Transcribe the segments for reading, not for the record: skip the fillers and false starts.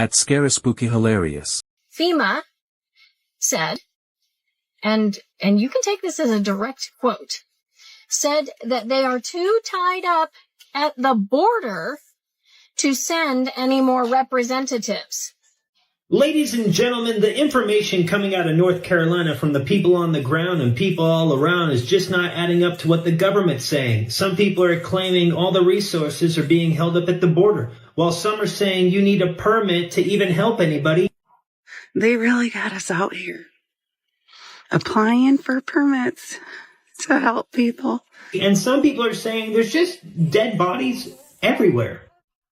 At Scary Spooky Hilarious. FEMA said, and you can take this as a direct quote, said that they are too tied up at the border to send any more representatives. Ladies and gentlemen, the information coming out of North Carolina from the people on the ground and people all around is just not adding up to what the government's saying. Some people are claiming all the resources are being held up at the border, while some are saying you need a permit to even help anybody. They really got us out here applying for permits to help people. And some people are saying there's just dead bodies everywhere.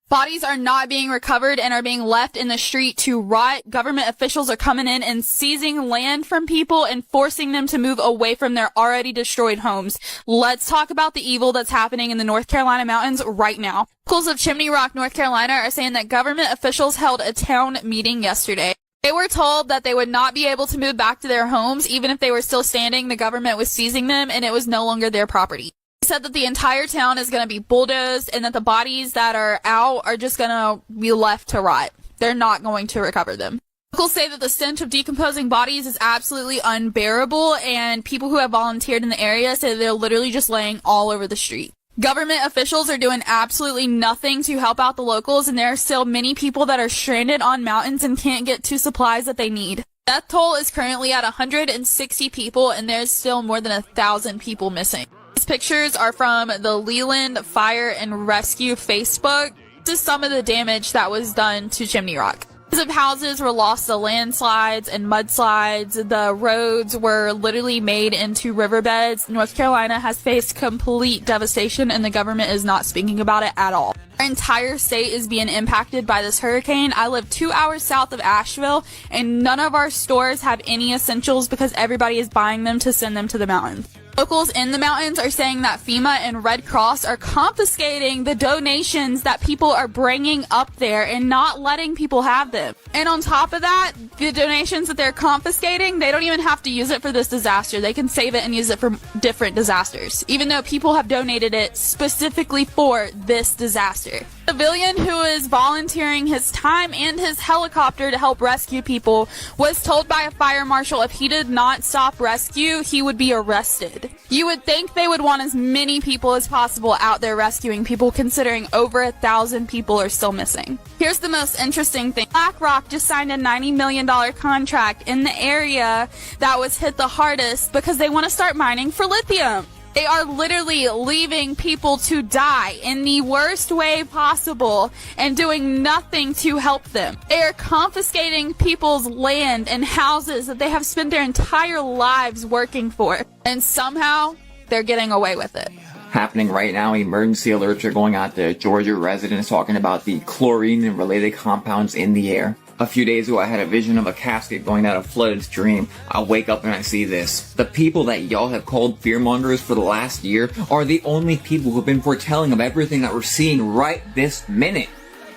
Bodies are not being recovered and are being left in the street to rot. Government officials are coming in and seizing land from people and forcing them to move away from their already destroyed homes. Let's talk about the evil that's happening in the North Carolina mountains right now. Locals of Chimney Rock, North Carolina are saying that government officials held a town meeting yesterday. They were told that they would not be able to move back to their homes even if they were still standing. The government was seizing them and it was no longer their property. Said that the entire town is going to be bulldozed and that the bodies that are out are just going to be left to rot. They're not going to recover them. Locals say that the stench of decomposing bodies is absolutely unbearable, and people who have volunteered in the area say they're literally just laying all over the street. Government officials are doing absolutely nothing to help out the locals, and there are still many people that are stranded on mountains and can't get to supplies that they need. Death toll is currently at 160 people, and there's still more than 1,000 people missing. These pictures are from the Leland Fire and Rescue Facebook. This is some of the damage that was done to Chimney Rock. Hundreds of houses were lost to landslides and mudslides. The roads were literally made into riverbeds. North Carolina has faced complete devastation, and the government is not speaking about it at all. Our entire state is being impacted by this hurricane. I live 2 hours south of Asheville, and none of our stores have any essentials because everybody is buying them to send them to the mountains. Locals in the mountains are saying that FEMA and Red Cross are confiscating the donations that people are bringing up there and not letting people have them. And on top of that, the donations that they're confiscating, they don't even have to use it for this disaster. They can save it and use it for different disasters, even though people have donated it specifically for this disaster. A civilian who is volunteering his time and his helicopter to help rescue people was told by a fire marshal if he did not stop rescue, he would be arrested. You would think they would want as many people as possible out there rescuing people, considering over 1,000 people are still missing. Here's the most interesting thing. BlackRock just signed a $90 million contract in the area that was hit the hardest because they want to start mining for lithium. They are literally leaving people to die in the worst way possible and doing nothing to help them. They are confiscating people's land and houses that they have spent their entire lives working for. And somehow, they're getting away with it. Happening right now, emergency alerts are going out to Georgia residents talking about the chlorine and related compounds in the air. A few days ago, I had a vision of a casket going down a flooded stream. I wake up and I see this. The people that y'all have called fearmongers for the last year are the only people who've been foretelling of everything that we're seeing right this minute.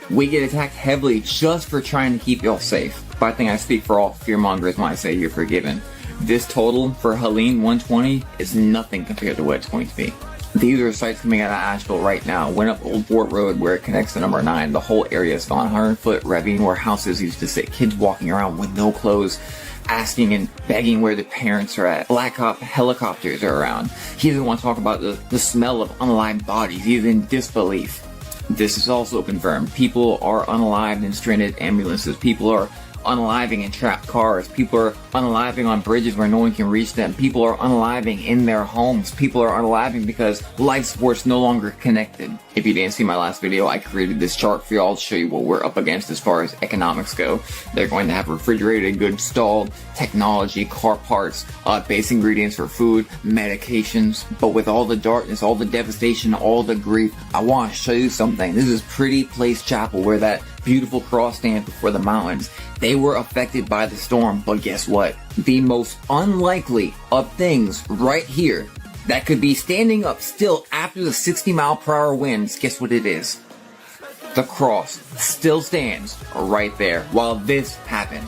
We get attacked heavily just for trying to keep y'all safe. But I think I speak for all fearmongers when I say you're forgiven. This total for Helene 120 is nothing compared to what it's going to be. These are sites coming out of Asheville right now. Went up Old Fort Road where it connects to number 9. The whole area is gone. 100-foot ravine where houses used to sit. Kids walking around with no clothes, asking and begging where their parents are at. BlackRock helicopters are around. He doesn't want to talk about the smell of unalived bodies. He's in disbelief. This is also confirmed. People are unalived in stranded ambulances. People are unaliving in trapped cars. People are unaliving on bridges where no one can reach them. People are unaliving in their homes. People are unaliving because life support's no longer connected. If you didn't see my last video, I created this chart for y'all to show you what we're up against as far as economics go. They're going to have refrigerated goods stalled, technology, car parts, base ingredients for food, medications. But with all the darkness, all the devastation, all the grief, I want to show you something. This is Pretty Place Chapel, where that beautiful cross stands before the mountains. They were affected by the storm, but guess what? The most unlikely of things right here that could be standing up still after the 60-mile-per-hour winds, guess what it is? The cross still stands right there while this happened.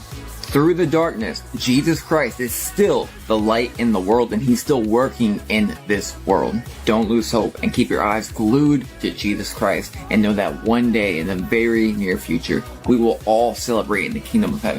Through the darkness, Jesus Christ is still the light in the world, and he's still working in this world. Don't lose hope and keep your eyes glued to Jesus Christ, and know that one day in the very near future, we will all celebrate in the kingdom of heaven.